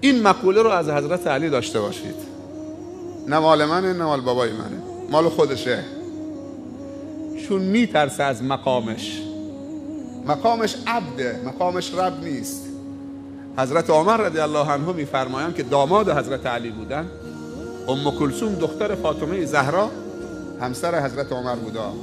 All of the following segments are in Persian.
این مقوله رو از حضرت علی داشته باشید، نه مال منه نه مال بابای منه، مال خودشه. چون میترسه از مقامش. مقامش عبده، مقامش رب نیست. حضرت عمر رضی الله عنه میفرمایند که داماد حضرت علی بودن. ام کلثوم دختر فاطمه زهرا همسر حضرت عمر بودا.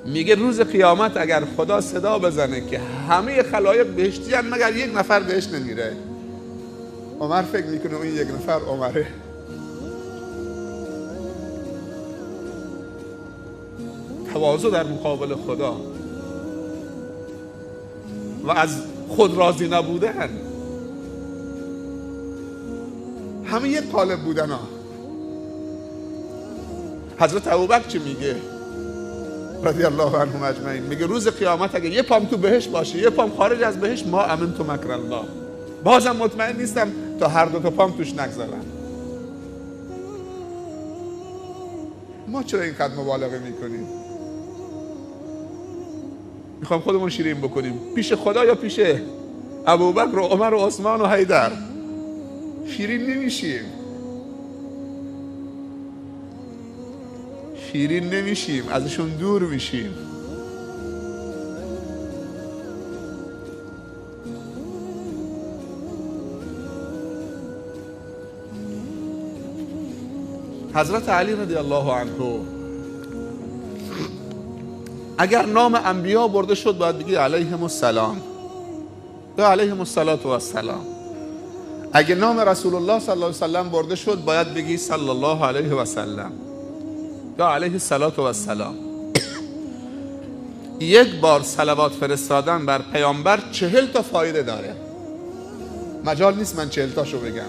میگه روز قیامت اگر خدا صدا بزنه که همه خلایق بهشتی هستند مگر یک نفر بهشت نمیره، عمر فکر میکنه اون یک نفر عمره. تواضع در مقابل خدا و از خود راضی نبودن، همه یک قالب بودن ها. حضرت ابوبکر چی میگه رضی الله عنهم اجمعین؟ میگه روز قیامت اگه یه پام تو بهشت باشه یه پام خارج از بهشت، ما امن تو مکر الله، بازم مطمئن نیستم تا هر دو تا پام توش نگذارم. ما چرا اینقدر مبالغه میکنیم؟ میخوام خودمون شیرین بکنیم پیش خدا یا پیش ابوبکر و عمر و عثمان و حیدر؟ شیرین نمیشیم، شیرین نمیشیم، ازشون دور میشیم. حضرت علی رضی الله عنه اگر نام انبیا برده شد باید بگی علیهم السلام یا علیهم الصلاة و السلام. اگه نام رسول الله صلی الله علیه و سلم برده شد باید بگی صلی الله علیه و سلم یا علیه الصلاة و السلام. یک بار صلوات فرستادن بر پیامبر 40 تا فایده داره. مجال نیست من 40 تاشو بگم،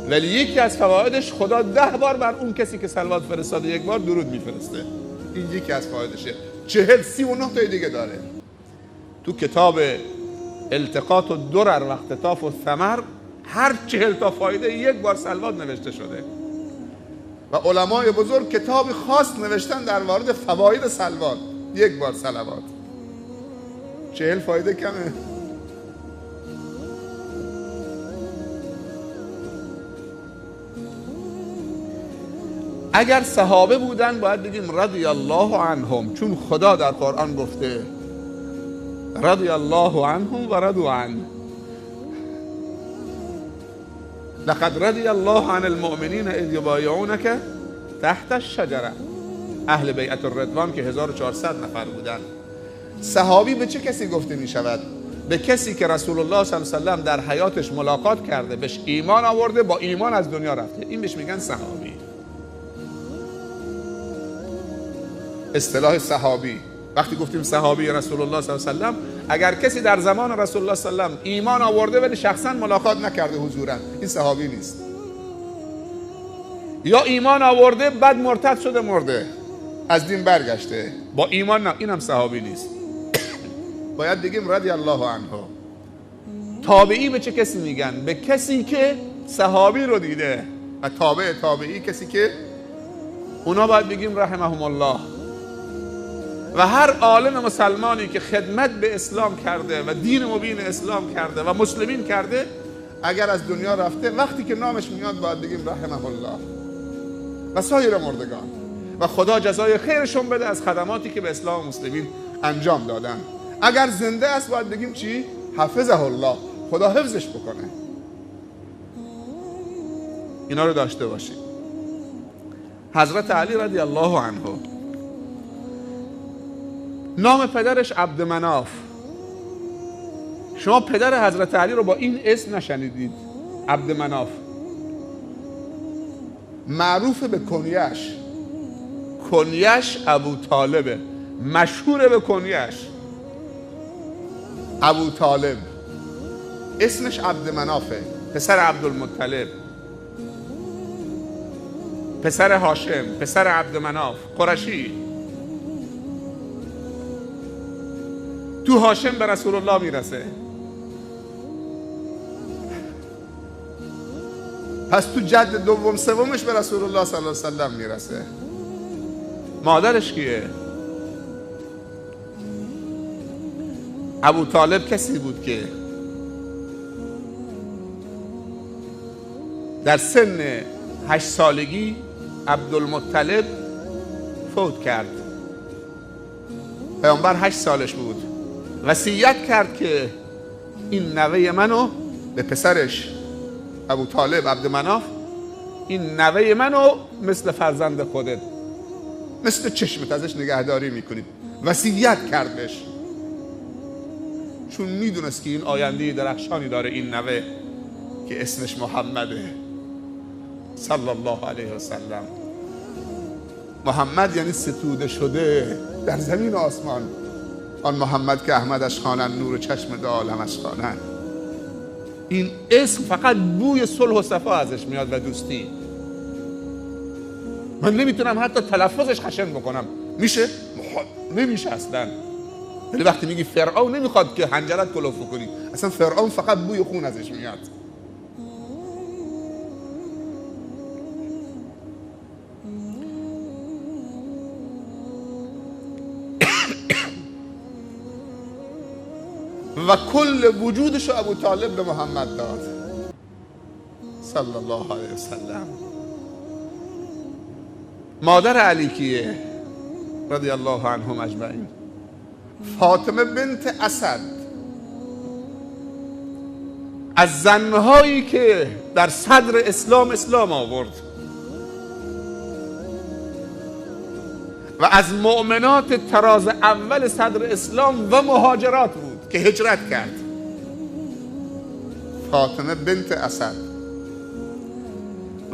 ولی یکی از فوایدش خدا 10 بار بر اون کسی که صلوات فرستاده یک بار درود میفرسته. این یکی از فوایدشه. 39 تا دیگه داره. تو کتاب التقاط الدرر و اختطاف الثمر هر 40 تا فایده یک بار صلوات نوشته شده و علمای بزرگ کتاب خاص نوشتن در مورد فواید صلوات. یک بار صلوات 40 فایده کمه. اگر صحابه بودن باید بگیم رضی الله عنهم، چون خدا در قرآن گفته رضی الله عنهم و رضوا عنه. لقد رضی الله عن المؤمنین اذ یبایعونک تحت الشجره. اهل بیعت الرضوان که 1400 نفر بودن. صحابی به چه کسی گفته می شود؟ به کسی که رسول الله صلی الله علیه و سلم در حیاتش ملاقات کرده، بهش ایمان آورده، با ایمان از دنیا رفته، این بهش میگن صحابی. اصطلاح صحابی، وقتی گفتیم صحابی رسول الله صلی الله علیه و سلم، اگر کسی در زمان رسول الله صلی الله علیه و سلم ایمان آورده ولی شخصا ملاقات نکرده حضورا، این صحابی نیست. یا ایمان آورده بعد مرتد شده مرده، از دین برگشته، با ایمان نه، اینم صحابی نیست. باید بگیم رضی الله عنه. تابعی به چه کسی میگن؟ به کسی که صحابی رو دیده. و تابع تابعی کسی که اونا باید بگیم رحمهم الله. و هر عالم مسلمانی که خدمت به اسلام کرده و دین مبین اسلام کرده و مسلمین کرده، اگر از دنیا رفته وقتی که نامش میاد باید بگیم رحمه الله و سایر مردگان، و خدا جزای خیرشون بده از خدماتی که به اسلام و مسلمین انجام دادن. اگر زنده است باید بگیم چی؟ حفظه الله، خدا حفظش بکنه. اینا رو داشته باشید. حضرت علی رضی الله عنه نام پدرش عبدمناف. شما پدر حضرت علی رو با این اسم نشنیدید، عبدمناف. معروف به کنیش، کنیش ابو طالبه، مشهور به کنیش ابو طالب. اسمش عبدمنافه، پسر عبدالمطلب، پسر هاشم، پسر عبدمناف، قرشی. تو هاشم به رسول الله میرسه. پس تو جد دوم سومش به رسول الله صلی الله علیه و سلم میرسه. مادرش کیه؟ ابو طالب کسی بود که در سن 8 سالگی عبدالمطلب فوت کرد. پیامبر 8 سالش بود. وصیت کرد که این نوه منو، به پسرش ابو طالب عبدمناف، این نوه منو مثل فرزند خودت، مثل چشمت ازش نگهداری میکنید. وصیت کرد بهش، چون میدونست که این آینده درخشانی داره این نوه که اسمش محمده صلی الله علیه و سلم. محمد یعنی ستوده شده در زمین و آسمان. آن محمد که احمدش خوانند، نور چشم دو عالمش خوانند. این اسم فقط بوی صلح و صفا ازش میاد و دوستی. من نمیتونم حتی تلفظش خشن بکنم. میشه؟ نمیشه اصلا. ولی وقتی میگی فرعون نمیخواد که حنجرت کلوف کنی. اصلا فرعون فقط بوی خون ازش میاد. و کل وجودشو ابو طالب به محمد داد صلی الله علیه وسلم. مادر علی کیه رضی الله عنهم اجمعین؟ فاطمه بنت اسد. از زنهایی که در صدر اسلام آورد و از مؤمنات طراز اول صدر اسلام و مهاجرات بود که هجرت کرد. فاطمه بنت اسد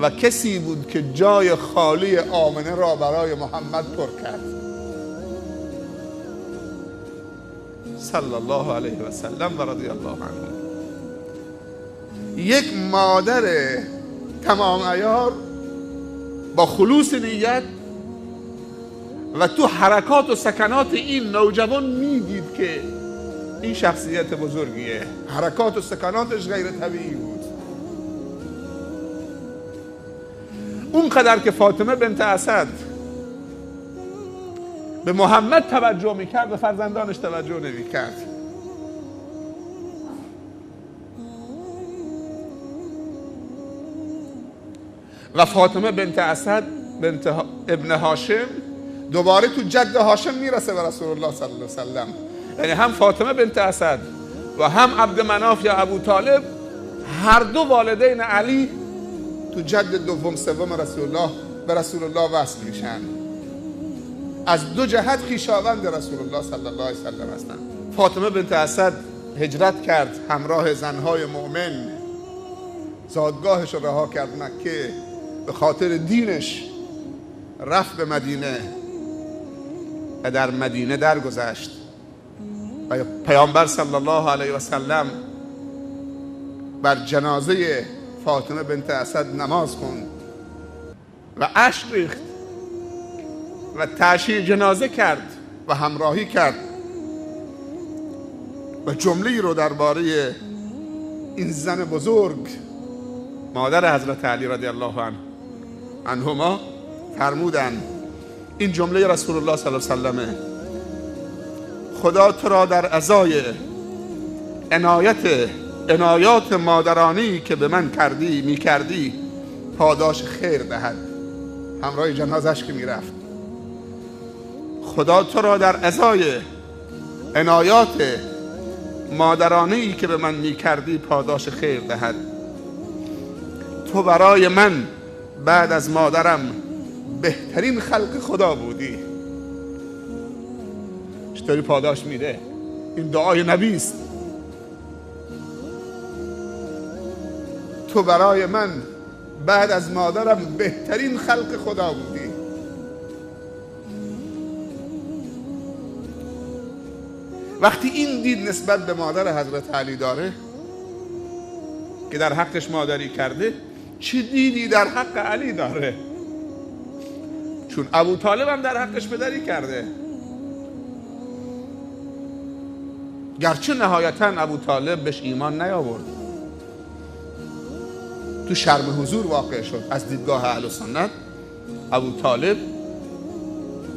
و کسی بود که جای خالی آمنه را برای محمد پر کرد صلی الله علیه و سلم و رضی الله عنه. یک مادر تمام عیار با خلوص نیت و تو حرکات و سکنات این نوجوان میدید که این شخصیت بزرگیه. حرکات و سکناتش غیر طبیعی بود. اونقدر که فاطمه بنت اسد به محمد توجه میکرد و فرزندانش توجه نمیکرد. و فاطمه بنت اسد بنت ابن هاشم دوباره تو جد هاشم میرسه به رسول الله صلی الله علیه وسلم. یعنی هم فاطمه بنت اسد و هم عبدمناف یا ابو طالب، هر دو والدین علی تو جد دوم سوم رسول الله به رسول الله وصل میشن. از دو جهت خویشاوند رسول الله صلی الله علیه وسلم هستند. فاطمه بنت اسد هجرت کرد همراه زنهای مؤمن، زادگاهش رو رها کرد مکه، به خاطر دینش رفت به مدینه و در مدینه درگذشت و پیامبر صلی الله علیه و سلم بر جنازه فاطمه بنت اسد نماز خوند و اشک ریخت و تشییع جنازه کرد و همراهی کرد و جمله‌ای رو درباره این زن بزرگ مادر حضرت علی رضی الله عنهما فرمودند. این جمله رسول الله صلی الله علیه و سلم: خدا تو را در ازای عنایات مادرانی که به من میکردی پاداش خیر دهد. همراه جنازش که میرفت، خدا تو را در ازای عنایات مادرانی که به من میکردی پاداش خیر دهد. تو برای من بعد از مادرم بهترین خلق خدا بودی. چطوری پاداش میده؟ این دعای نبی است. تو برای من بعد از مادرم بهترین خلق خدا بودی. وقتی این دید نسبت به مادر حضرت علی داره که در حقش مادری کرده، چه دیدی در حق علی داره؟ چون ابو طالب هم در حقش پدری کرده، گرچه نهایتا ابو طالب بهش ایمان نیاورد، تو شرم حضور واقع شد. از دیدگاه اهل سنت ابو طالب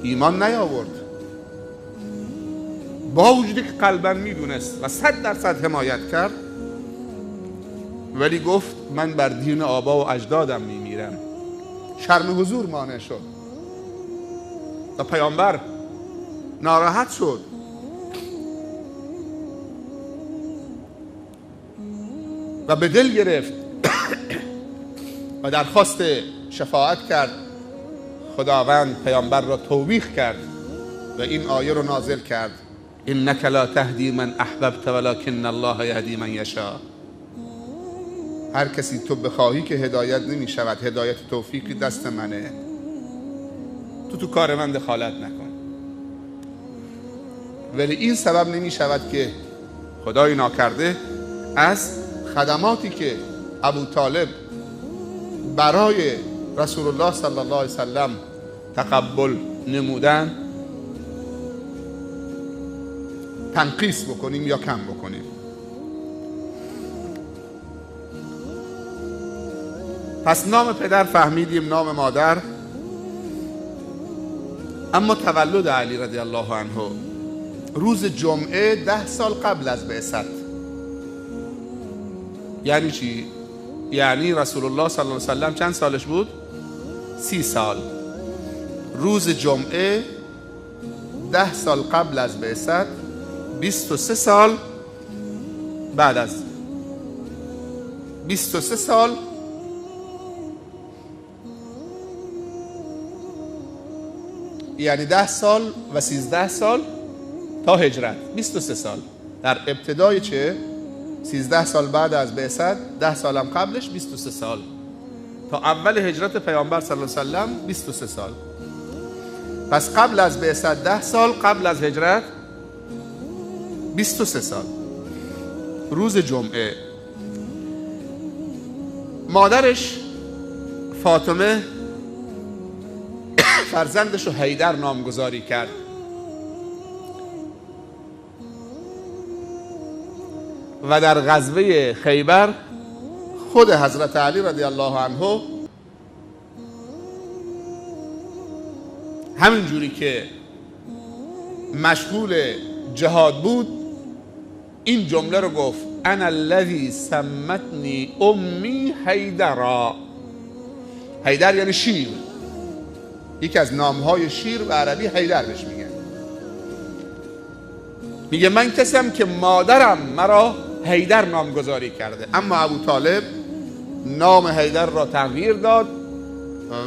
ایمان نیاورد، با وجودی که قلبا میدونست و 100% حمایت کرد، ولی گفت من بر دین آبا و اجدادم میمیرم. شرم حضور مانع شد و پیامبر ناراحت شد و به دل گرفت و درخواست شفاعت کرد. خداوند پیامبر را توبیخ کرد و این آیه رو نازل کرد: انک لا تهدی من احببت ولکن الله یهدی من یشاء. هر کسی تو بخواهی که هدایت نمی شود، هدایت توفیقی دست منه، تو کار من دخالت نکن. ولی این سبب نمی شود که خدای ناکرده از خدماتی که ابو طالب برای رسول الله صلی الله علیه وسلم تقبل نمودن تنقیص بکنیم یا کم بکنیم. پس نام پدر فهمیدیم، نام مادر. اما تولد علی رضی الله عنه روز جمعه 10 سال قبل از بعثت. یعنی چی؟ یعنی رسول الله صلی الله علیه وسلم چند سالش بود؟ 30 سال. روز جمعه 10 سال قبل از بعثت، 23 سال بعد از 23 سال یعنی 10 سال و 13 سال تا هجرت، 23 سال. در ابتدای چه؟ 13 سال بعد از بعثت، 10 سال هم قبلش، 23 سال تا اول هجرت پیامبر صلی الله علیه و سلم 23 سال. پس قبل از بعثت 10 سال، قبل از هجرت 23 سال. روز جمعه مادرش فاطمه فرزندش رو حیدر نامگذاری کرد. و در غزوه خیبر خود حضرت علی رضی الله عنه همین جوری که مشغول جهاد بود این جمله رو گفت: انا الذی سمتنی امی حیدرا. حیدر یعنی شیر، یکی از نامهای شیر به عربی حیدر بهش میگه. میگه من کسیم که مادرم مرا حیدر نامگذاری کرده. اما ابو طالب نام حیدر را تغییر داد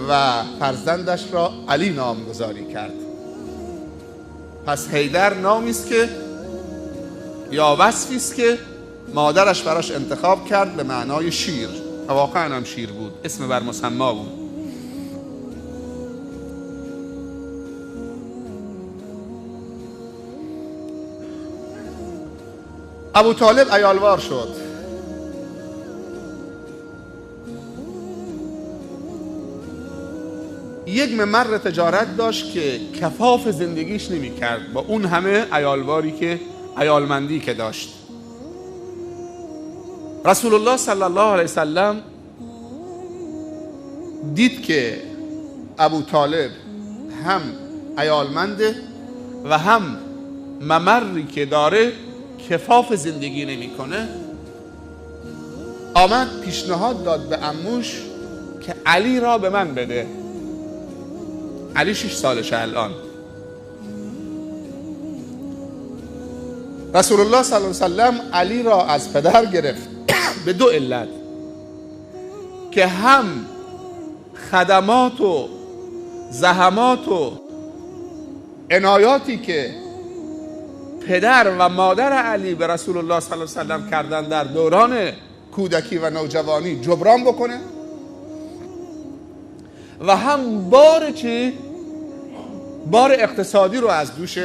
و فرزندش را علی نامگذاری کرد. پس حیدر نامی است که یا وصفی است که مادرش براش انتخاب کرد به معنای شیر. واقعا هم شیر بود، اسم بر مسما بود. ابو طالب عیالوار شد. یک ممر تجارت داشت که کفاف زندگیش نمی کرد با اون همه عیالمندی که داشت. رسول الله صلی الله علیه وسلم دید که ابو طالب هم عیالمنده و هم ممری که داره کفاف زندگی نمیکنه. آمد پیشنهاد داد به عموش که علی را به من بده. علی 6 سالشه الان. رسول الله صلی الله علیه وسلم علی را از پدر گرفت به 2 علت: که هم خدمات و زحمات و عنایاتی که پدر و مادر علی به رسول الله صلی الله علیه وسلم کردن در دوران کودکی و نوجوانی جبران بکنه، و هم بار اقتصادی رو از دوش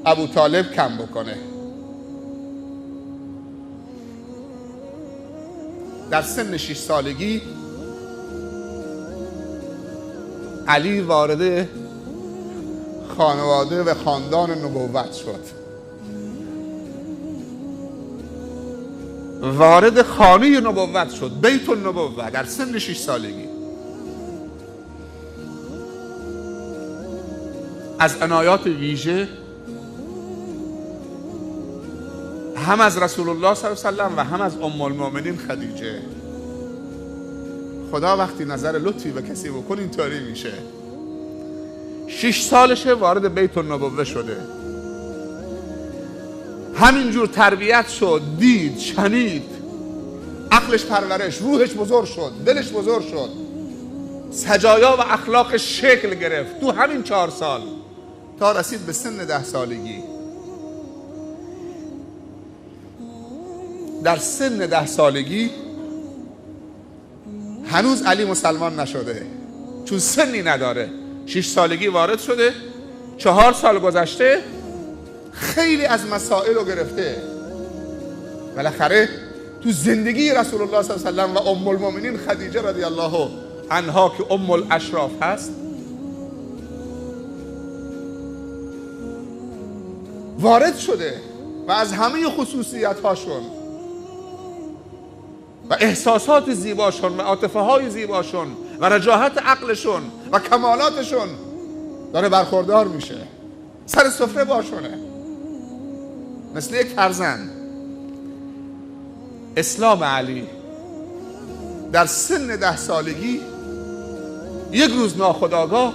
ابو طالب کم بکنه. در سن 6 سالگی علی وارد خانواده و خاندان نبوت شد. وارد خانه نبوت شد، بیت النبوت، در سن 6 سالگی. از عنایات ویژه هم از رسول الله صلی الله علیه و و هم از ام المؤمنین خدیجه. خدا وقتی نظر لطفی به کسی بکن اینطوری میشه. 6 سالشه وارد بیت النبوه شده، همینجور تربیت شد، دید، شنید، عقلش پرورش، روحش بزرگ شد، دلش بزرگ شد، سجایا و اخلاقش شکل گرفت تو همین 4 سال تا رسید به سن 10 سالگی. در سن 10 سالگی هنوز علی مسلمان نشده چون سنی نداره. 6 سالگی وارد شده، 4 سال گذشته، خیلی از مسائل رو گرفته. بالاخره تو زندگی رسول الله صلی الله علیه و ام المؤمنین خدیجه رضی الله عنها که ام الاشراف هست وارد شده و از همه خصوصیت هاشون و احساسات زیباشون و عاطفه های زیباشون و رجاحت عقلشون و کمالاتشون داره برخوردار میشه، سر سفره باشونه مثل یک فرزند. اسلام علی در سن 10 سالگی یک روز ناخودآگاه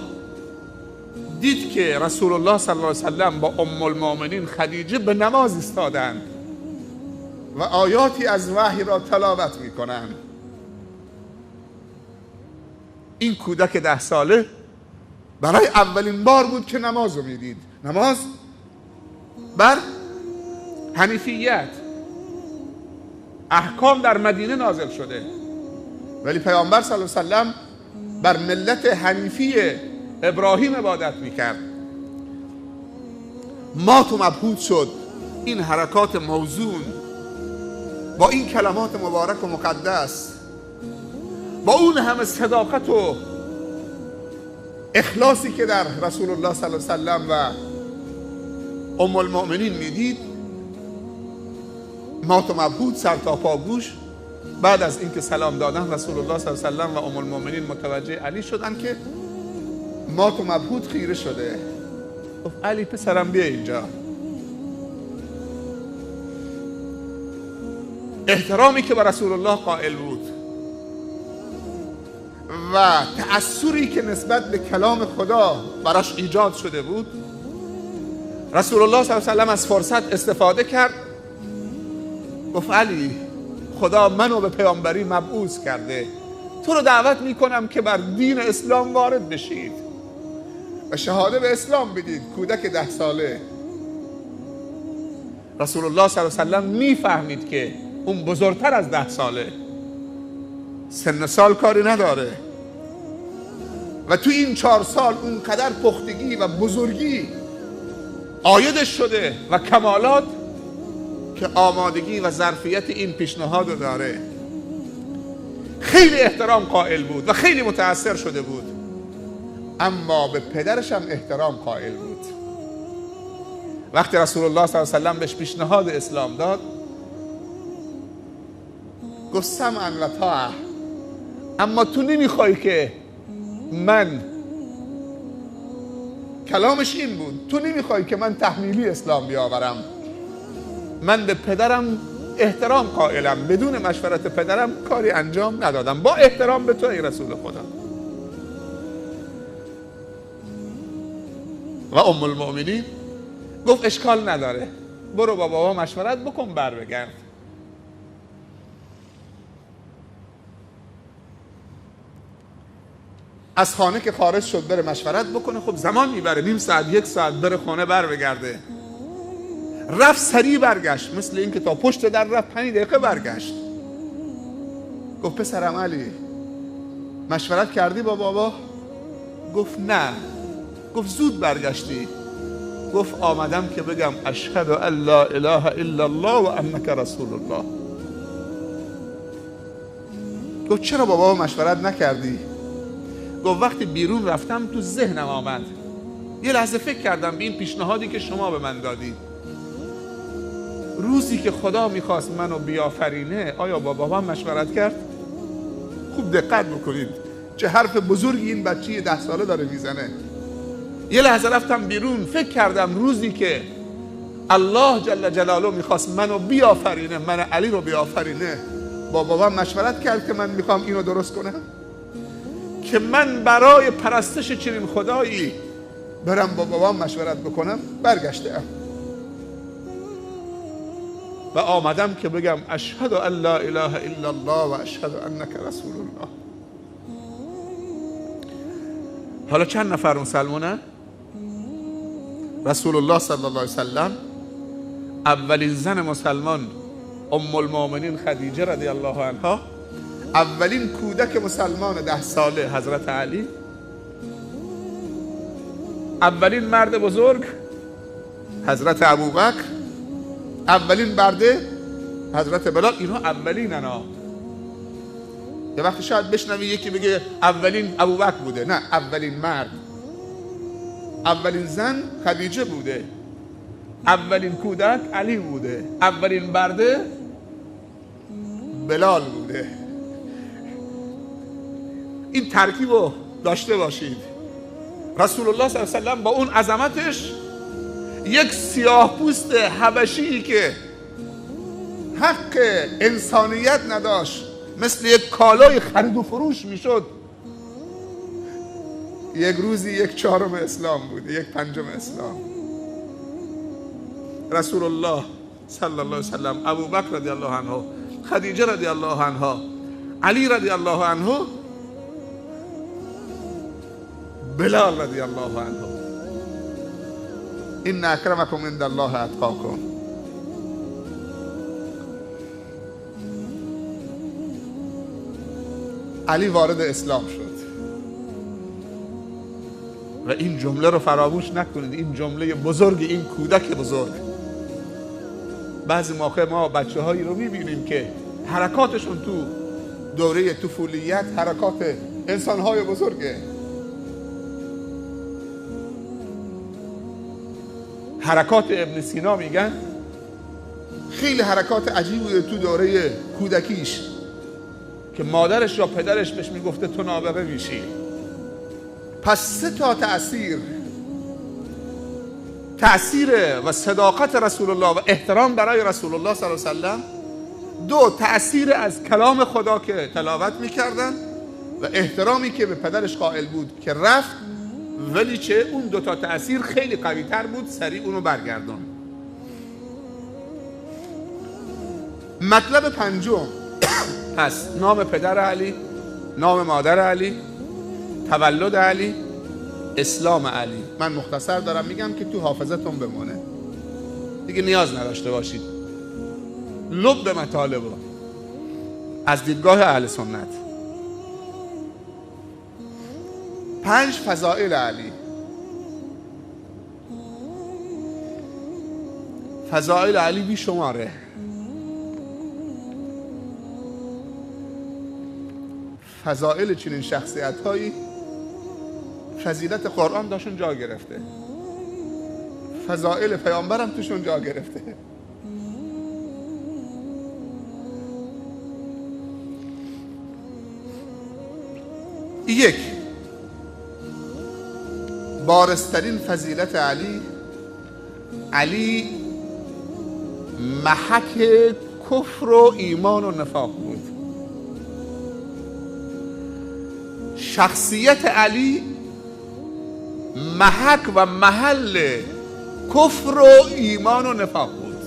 دید که رسول الله صلی الله علیه و سلم با ام المؤمنین خدیجه به نماز ایستادند و آیاتی از وحی را تلاوت میکنند. این کودک 10 ساله برای اولین بار بود که نماز رو میدید. نماز بر حنیفیت، احکام در مدینه نازل شده، ولی پیامبر صلی الله علیه و سلم بر ملت حنیفی ابراهیم عبادت میکرد. مات و مبهوت شد. این حرکات موزون با این کلمات مبارک و مقدس، با اون همه صداقت و اخلاصی که در رسول الله صلی الله علیه و سلم و ام المؤمنین میدید، مات و مبهوت، سر تا پا گوش. بعد از اینکه سلام دادن رسول الله صلی الله علیه و سلم و ام المؤمنین متوجه علی شدن که مات و مبهوت خیره شده. گفت علی پسرم بیا اینجا. احترامی که به رسول الله قائل بود و تأثری که نسبت به کلام خدا براش ایجاد شده بود، رسول الله صلی الله علیه و سلم از فرصت استفاده کرد. گفت علی خدا منو به پیامبری مبعوث کرده، تو رو دعوت میکنم که بر دین اسلام وارد بشید و شهاده به اسلام بدید. کودک 10 ساله. رسول الله صلی الله علیه و سلم میفهمید که اون بزرگتر از 10 ساله، سن سال کاری نداره و تو این 4 سال اونقدر پختگی و بزرگی عایدش شده و کمالات که آمادگی و ظرفیت این پیشنهاد داره. خیلی احترام قائل بود و خیلی متأثر شده بود، اما به پدرش هم احترام قائل بود. وقتی رسول الله صلی الله علیه و سلم بهش پیشنهاد اسلام داد، گفت سمعا و طاعه، اما تو نمیخوای که من، کلامش این بود، تو نمیخوای که من تحمیلی اسلام بیاورم. من به پدرم احترام قائلم، بدون مشورت پدرم کاری انجام ندادم، با احترام به تو ای رسول خدا. و ام المؤمنین گفت اشکال نداره، برو با بابا مشورت بکن بر بگرد. از خانه که خارج شد بره مشورت بکنه، خب زمان میبره، نیم ساعت 1 ساعت بره خانه بر بگرده. رفت سریع برگشت، مثل اینکه تا پشت در رفت 5 دقیقه برگشت. گفت پسرم علی مشورت کردی با بابا؟ گفت نه. گفت زود برگشتی؟ گفت آمدم که بگم اشهد ان لا اله الا الله و انک رسول الله. گفت چرا با بابا مشورت نکردی؟ گفت وقتی بیرون رفتم تو ذهنم آمد، یه لحظه فکر کردم به این پیشنهادی که شما به من دادید. روزی که خدا میخواست منو بیافرینه آیا با بابام مشورت کرد؟ خوب دقت بکنید چه حرف بزرگی این بچه 10 ساله داره میزنه. یه لحظه رفتم بیرون، فکر کردم روزی که الله جل جلاله میخواست منو بیافرینه، من علی رو بیافرینه، با بابام مشورت کرد که من میخوام اینو درست کنم که من برای پرستش چنین خدایی برم با بابام مشورت بکنم. برگشتم و آمدم که بگم اشهد ان لا اله الا الله و اشهد انک رسول الله. حالا چند نفر مسلمانن؟ رسول الله صلی الله علیه وسلم، اولین زن مسلمان ام المؤمنین خدیجه رضی الله عنها، اولین کودک مسلمان 10 ساله حضرت علی، اولین مرد بزرگ حضرت ابوبکر، اولین برده حضرت بلال. اینها اولینن ها. یه وقتی شاید بشنوی یکی بگه اولین ابوبکر بوده، نه، اولین مرد، اولین زن خدیجه بوده، اولین کودک علی بوده، اولین برده بلال بوده. این ترکیب رو داشته باشید. رسول الله صلی الله علیه وسلم با اون عظمتش یک سیاه پوست حبشی که حق انسانیت نداشت، مثل یک کالای خرید و فروش میشد، یک روزی 1/4 اسلام بود، 1/5 اسلام. رسول الله صلی الله علیه وسلم، ابوبکر رضی الله عنه، خدیجه رضی الله عنها، علی رضی الله عنه، بلال رضی الله عنه. ان اکرمکم عند الله اتقاکم. علی وارد اسلام شد و این جمله رو فراموش نکنید، این جمله بزرگ، این کودک بزرگ. بعضی موقع ما بچه هایی رو میبینیم که حرکاتشون تو دوره طفولیت حرکات انسان های بزرگه، حرکات ابن سینا میگن خیلی حرکات عجیب بوده تو دوره کودکیش که مادرش یا پدرش بهش میگفته تو نابغه میشی. پس 3 تا تأثیر و صداقت رسول الله و احترام برای رسول الله صلی الله علیه وسلم، 2 تأثیر از کلام خدا که تلاوت میکردن و احترامی که به پدرش قائل بود که رفت، ولی چه اون 2 تا تأثیر خیلی قوی تر بود، سریع اونو برگردان. مطلب 5، پس نام پدر علی، نام مادر علی، تولد علی، اسلام علی. من مختصر دارم میگم که تو حافظتون بمونه، دیگه نیاز نداشته باشید. لب مطالب از دیدگاه اهل سنت. 5 فضائل علی. فضائل علی بی شماره. فضائل چنین شخصیت هایی فضیلت قرآن داشون جا گرفته، فضائل پیامبرم توشون جا گرفته. یک، بارزترین فضیلت علی، علی محک کفر و ایمان و نفاق بود. شخصیت علی محک و محل کفر و ایمان و نفاق بود.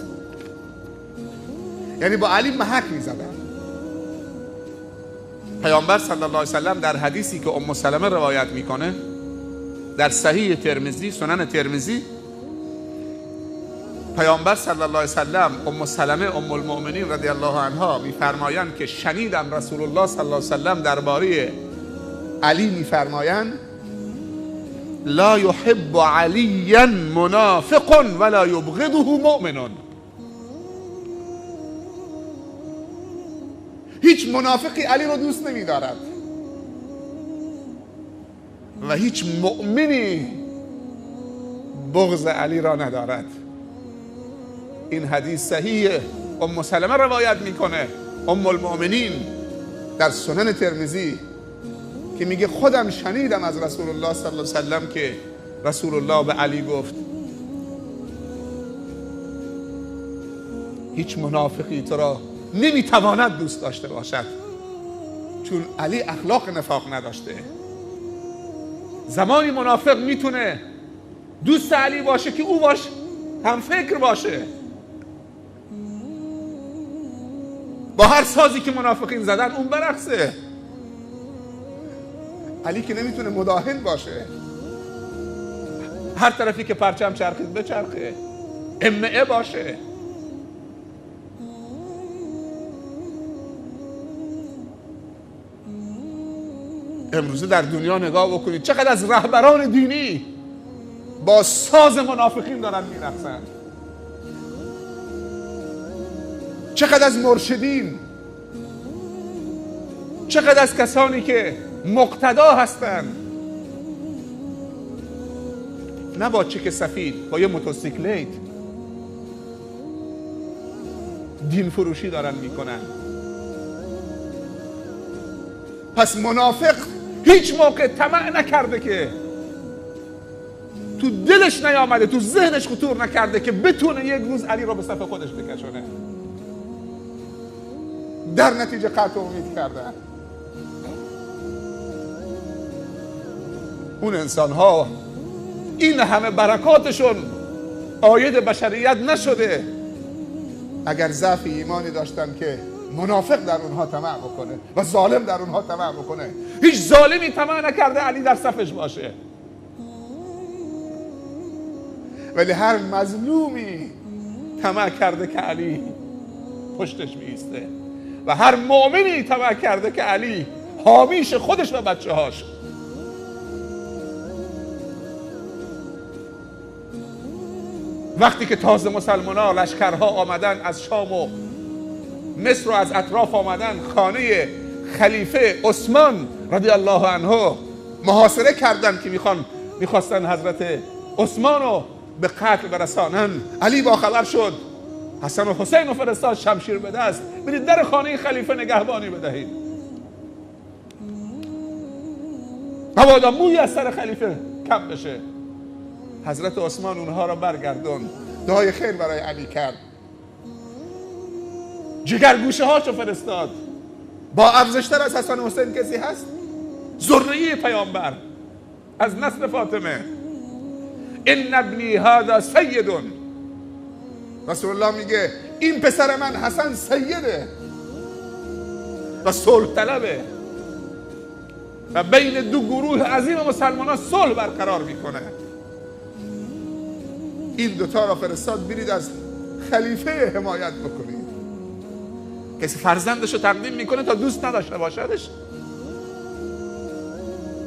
یعنی با علی محک می زدن. پیامبر صلی الله علیه وسلم در حدیثی که ام سلمه روایت میکنه در صحیح ترمذی، سنن ترمذی، پیامبر صلی الله علیه وسلم ام سلمه ام المؤمنین رضی الله عنها میفرمایند که شنیدم رسول الله صلی الله علیه وسلم درباره علی میفرمایند لا يحب علیا منافق ولا یبغضه مؤمن. هیچ منافقی علی رو دوست نمی‌دارد و هیچ مؤمنی بغض علی را ندارد. این حدیث صحیح ام سلمه روایت میکنه، ام المؤمنین، در سنن ترمذی، که میگه خودم شنیدم از رسول الله صلی الله علیه وسلم که رسول الله به علی گفت هیچ منافقی تو را نمیتواند دوست داشته باشد، چون علی اخلاق نفاق نداشته. زمانی منافق میتونه دوست علی باشه که او باش هم فکر باشه، با هر سازی که منافقین زدن اون برقصه. علی که نمیتونه مداهن باشه، هر طرفی که پرچم چرخید بچرخه، امعه باشه. امروزه در دنیا نگاه بکنید چقدر از رهبران دینی با ساز منافقین دارن میرقصن، چقدر از مرشدین، چقدر از کسانی که مقتدا هستن، نه با چک سفید، با یه موتورسیکلت دین فروشی دارن میکنن. پس منافق هیچ موقع طمع نکرده که تو دلش نیامده، تو ذهنش خطور نکرده که بتونه یک روز علی را به صف خودش بکشونه. در نتیجه قطع امید کردن. اون انسان ها این همه برکاتشون عاید بشریت نشده اگر ضعف ایمانی داشتن که منافق در اونها طمع بکنه و ظالم در اونها طمع بکنه. هیچ ظالمی طمع نکرده علی در صفش باشه، ولی هر مظلومی طمع کرده که علی پشتش میسته و هر مؤمنی طمع کرده که علی حامیش خودش و بچه هاش. وقتی که تازه مسلمان‌ها لشکرها آمدن از شام و مصر و از اطراف آمدن خانه خلیفه عثمان رضی الله عنه محاصره کردن که میخواستن حضرت عثمان رو به قتل برسانن، علی با خبر شد، حسن و حسین و فرستاد شمشیر به دست، برید در خانه خلیفه نگهبانی بدهید، مبادا مویی از سر خلیفه کم بشه. حضرت عثمان اونها را برگردون، دعای خیر برای علی کرد، جگرگوشه هاشو فرستاد. با ارزشتر از حسن و حسین کسی هست؟ ذریه پیامبر از نسل فاطمه. ان ابنی هذا سید، رسول الله میگه این پسر من حسن سیده و صلح طلبه و بین دو گروه عظیم مسلمانان صلح برقرار میکنه. این دوتا را فرستاد برید از خلیفه حمایت بکنید. کسی فرزندش رو تقدیم میکنه تا دوست نداشته باشدش؟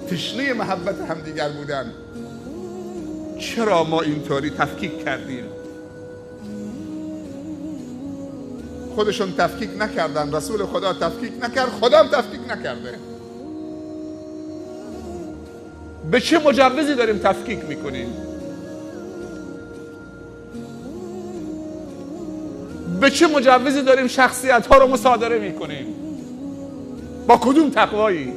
تشنه محبت همدیگر بودن. چرا ما اینطوری تفکیک کردیم؟ خودشون تفکیک نکردن، رسول خدا تفکیک نکرد، خدا هم تفکیک نکرده. به چه مجوزی داریم تفکیک میکنیم؟ به چه مجوزی داریم شخصیت ها رو مصادره میکنیم؟ با کدوم تقوایی؟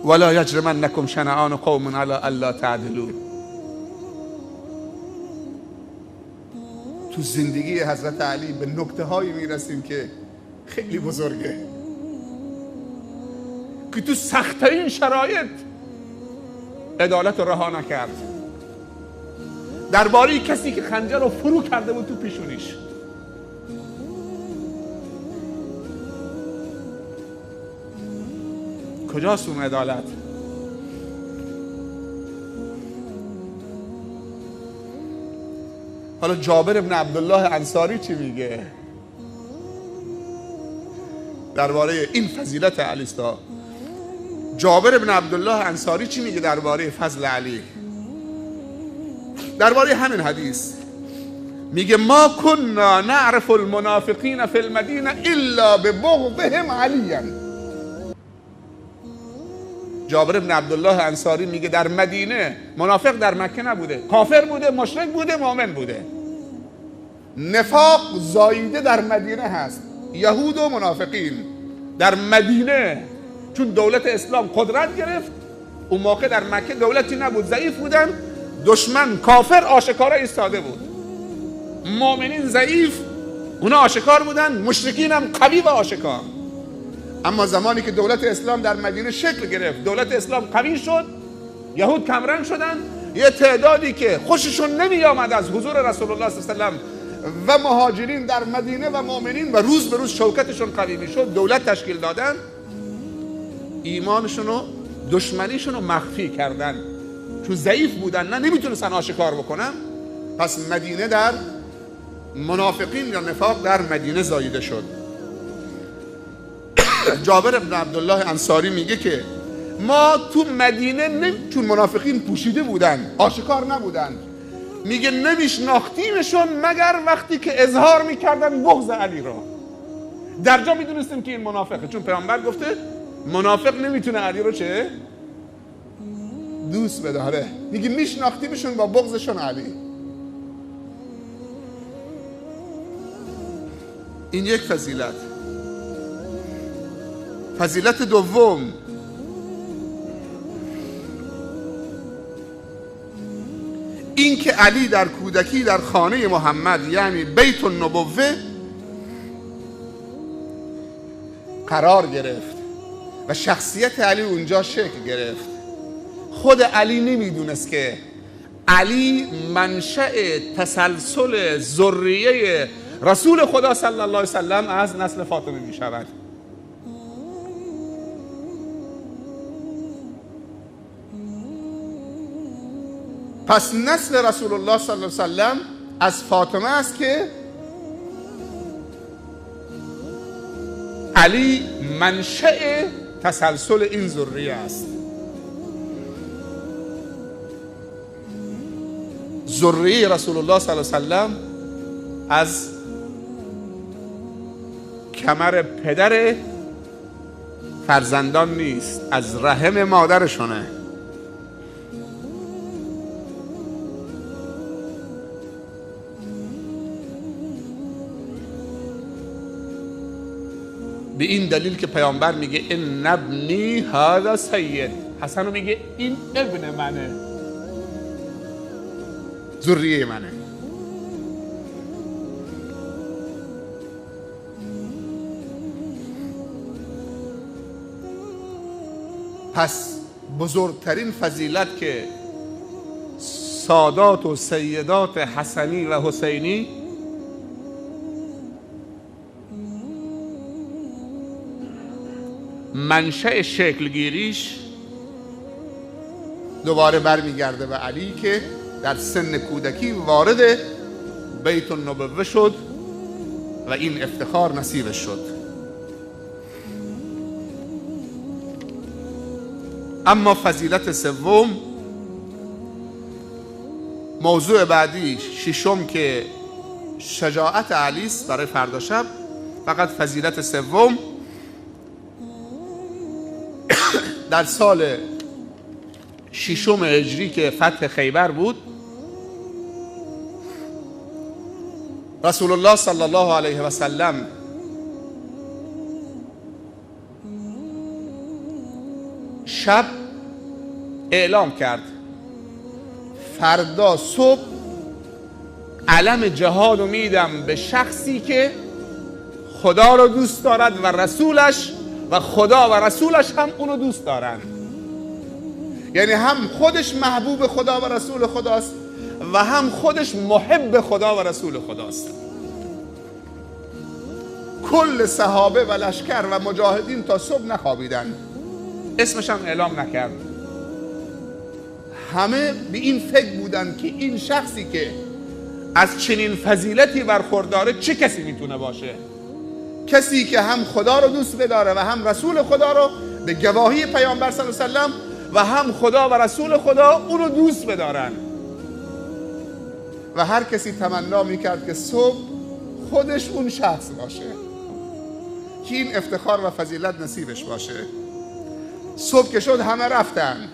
ولا یجرمنکم شنآن قوم علی الا تعدلوا. تو زندگی حضرت علی به نکته هایی میرسیم که خیلی بزرگه، که تو سخت‌ترین شرایط عدالت رو رها نکرد. درباره کسی که خنجر رو فرو کرده بود تو پیشونیش، کجاست اون عدالت؟ حالا جابر ابن عبدالله انصاری چی میگه درباره این فضیلت علی است؟ جابر ابن عبدالله انصاری چی میگه درباره فضل علی؟ درباره همین حدیث میگه ما كنا نعرف المنافقین فی المدینه الا ببغضهم علیا. جابر ابن عبدالله انصاری میگه در مدینه منافق در مکه نبوده، کافر بوده، مشرک بوده، مؤمن بوده. نفاق زاییده در مدینه هست، یهود و منافقین در مدینه، چون دولت اسلام قدرت گرفت. اون موقع در مکه دولتی نبود، ضعیف بودن، دشمن کافر آشکارا ایستاده بود، مؤمنین ضعیف اونا آشکار بودن، مشرکین هم قوی و آشکار. اما زمانی که دولت اسلام در مدینه شکل گرفت، دولت اسلام قوی شد، یهود کمرنگ شدن، یه تعدادی که خوششون نمی آمد از حضور رسول الله صلی الله علیه و و مهاجرین در مدینه و مؤمنین و روز به روز شوکتشون قوی می شد، دولت تشکیل دادن، ایمانشون و دشمنیشون رو مخفی کردن، چون ضعیف بودن، نه نمیتونستن آشکار بکنن. پس مدینه در منافقین یا نفاق در مدینه زاییده شد. جابر بن عبدالله انصاری میگه که ما تو مدینه چون منافقین پوشیده بودن، آشکار نبودن، میگه نمیشناختیمشون مگر وقتی که اظهار میکردن بغض علی را. در جا میدونستیم که این منافقه، چون پیامبر گفته منافق نمیتونه علی رو چه؟ دوست بداره. میگه میشناختیمشون با بغضشون علی. این یک فضیلت. فضیلت دوم، این که علی در کودکی در خانه محمد یعنی بیت النبوه قرار گرفت و شخصیت علی اونجا شکل گرفت. خود علی نمیدونست که علی منشأ تسلسل ذریه رسول خدا صلی الله علیه وسلم از نسل فاطمه می شود. پس نسل رسول الله صلی الله علیه وسلم از فاطمه است که علی منشأ تسلسل این ذریه است. ذریه رسول الله صلی الله علیه وسلم از کمر پدر فرزندان نیست، از رحم مادرشونه. به این دلیل که پیامبر میگه ان ابنی هذا سید، حسن رو میگه این ابن منه، ذریه منه. پس بزرگترین فضیلت که سادات و سیدات حسنی و حسینی منشأ شکلگیریش دوباره برمیگرده به علی که در سن کودکی وارد بیت النبوه شد و این افتخار نصیبش شد. اما فضیلت سوم، موضوع بعدی ششم که شجاعت علی است برای فردا شب، فقط فضیلت سوم در سال ششم هجری که فتح خیبر بود، رسول الله صلی الله علیه و سلم شب اعلام کرد فردا صبح علم جهاد رو میدم به شخصی که خدا رو دوست دارد و رسولش، و خدا و رسولش هم اونو دوست دارن. یعنی هم خودش محبوب خدا و رسول خداست و هم خودش محب خدا و رسول خداست. کل صحابه و لشکر و مجاهدین تا صبح نخوابیدن، اسمش هم اعلام نکرد. همه به این فکر بودن که این شخصی که از چنین فضیلتی برخورداره چه کسی میتونه باشه؟ کسی که هم خدا رو دوست بداره و هم رسول خدا رو به گواهی پیامبر صلی الله علیه و سلم و هم خدا و رسول خدا اون رو دوست بدارن. و هر کسی تمنا میکرد که صبح خودش اون شخص باشه که این افتخار و فضیلت نصیبش باشه. صبح که شد همه رفتن،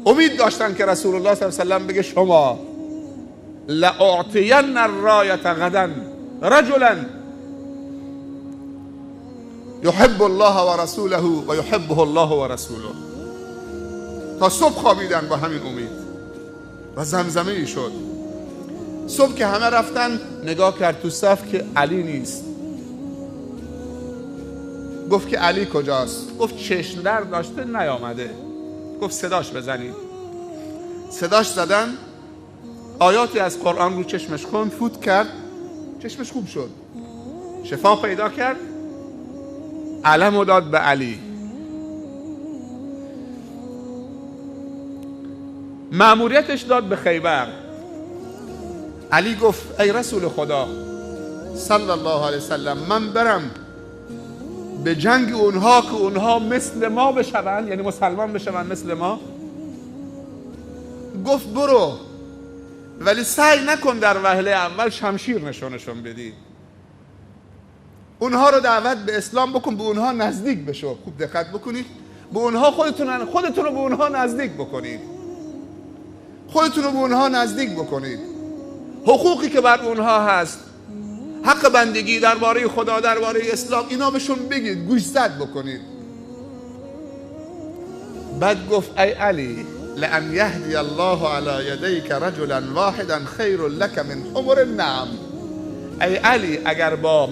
امید داشتن که رسول الله صلی الله علیه و سلم بگه شما لأعطین الرایة غدا رجلا یحب الله و رسوله و یحبه الله و رسوله. تا صبح خوابیدن با همین امید و زمزمه ای شد. صبح که همه رفتن نگاه کرد تو صف که علی نیست. گفت که علی کجاست؟ گفت چشم درد داشته نیامده. گفت صداش بزنید. صداش زدن، آیاتی از قرآن رو چشمش خوند، فوت کرد، چشمش خوب شد، شفا پیدا کرد، علمو داد به علی. مأموریتش داد به خیبر. علی گفت ای رسول خدا صلی الله علیه وسلم، من برم به جنگ اونها که اونها مثل ما بشون، یعنی مسلمان بشون مثل ما؟ گفت برو، ولی سعی نکن در وهله اول شمشیر نشونشون بدی. اونها رو دعوت به اسلام بکن، به اونها نزدیک بشو. خوب دقت بکنید، به اونها خودتون رو به اونها نزدیک بکنید. خودتون رو به اونها نزدیک بکنید. حقوقی که بر اونها هست، حق بندگی درباره خدا، درباره اسلام، اینا بهشون بگید، گوشزد بکنید. بعد گفت ای علی لأن یهدی الله علی یدیک رجلا واحدا خیر لک من حمر النعم. ای علی اگر با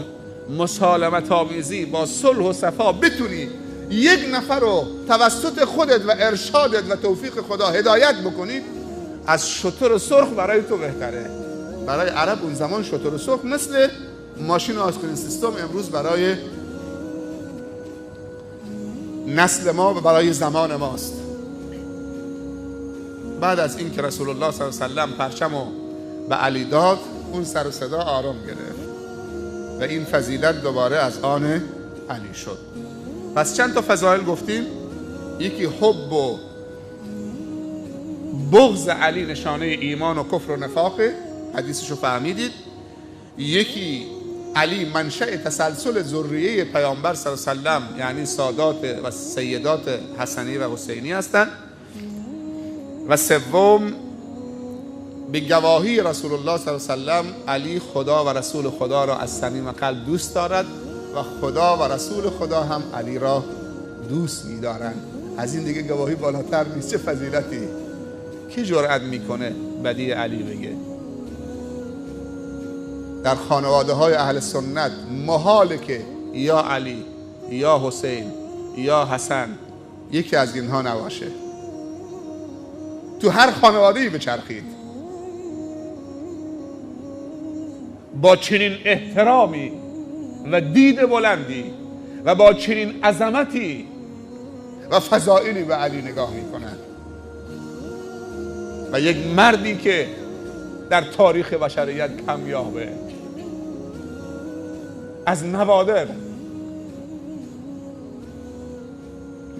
مسالمت آمیزی، با صلح و صفا بتونی یک نفر رو توسط خودت و ارشادت و توفیق خدا هدایت بکنی، از شتر سرخ برای تو بهتره. برای عرب اون زمان شتر سرخ مثل ماشین آسکرین سیستم امروز برای نسل ما و برای زمان ماست. بعد از این که رسول الله صلی الله علیه و سلم پرچمو به علی داد، اون سر و صدا آرام گرفت و این فضیلت دوباره از آن علی شد. پس چند تا فضایل گفتیم. یکی حب و بغض علی نشانه ایمان و کفر و نفاقه، حدیثشو فهمیدید. یکی علی منشأ تسلسل ذریه پیامبر صلی الله علیه و سلم، یعنی سادات و سیدات حسنی و حسینی هستند. و سوم به گواهی رسول الله صلی الله علیه و سلم، علی خدا و رسول خدا را از صمیم قلب دوست دارد و خدا و رسول خدا هم علی را دوست می‌دارند. از این دیگه گواهی بالاتر نیست. چه فضیلتی! کی جرأت میکنه بدی علی بگه؟ در خانواده های اهل سنت محاله که یا علی یا حسین یا حسن یکی از اینها نباشه. تو هر خانواده‌ای بچرخید، با چنین احترامی و دید بلندی و با چنین عظمتی و فضائلی به علی نگاه میکنن. و یک مردی که در تاریخ بشریت کمیابه، از نوادر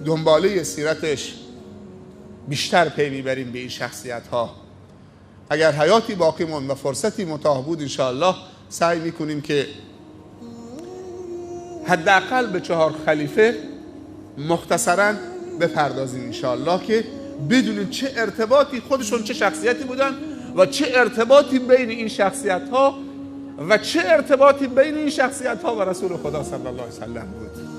دنباله سیرتش بیشتر پی میبریم به این شخصیت ها. اگر حیاتی باقی موند و فرصتی متاح بود انشاءالله سعی میکنیم که حداقل به 4 خلیفه مختصراً بپردازیم انشاءالله، که بدونید چه ارتباطی خودشون چه شخصیتی بودن و چه ارتباطی بین این شخصیت ها و چه ارتباطی بین این شخصیت ها و رسول خدا صلی الله علیه و سلم بود.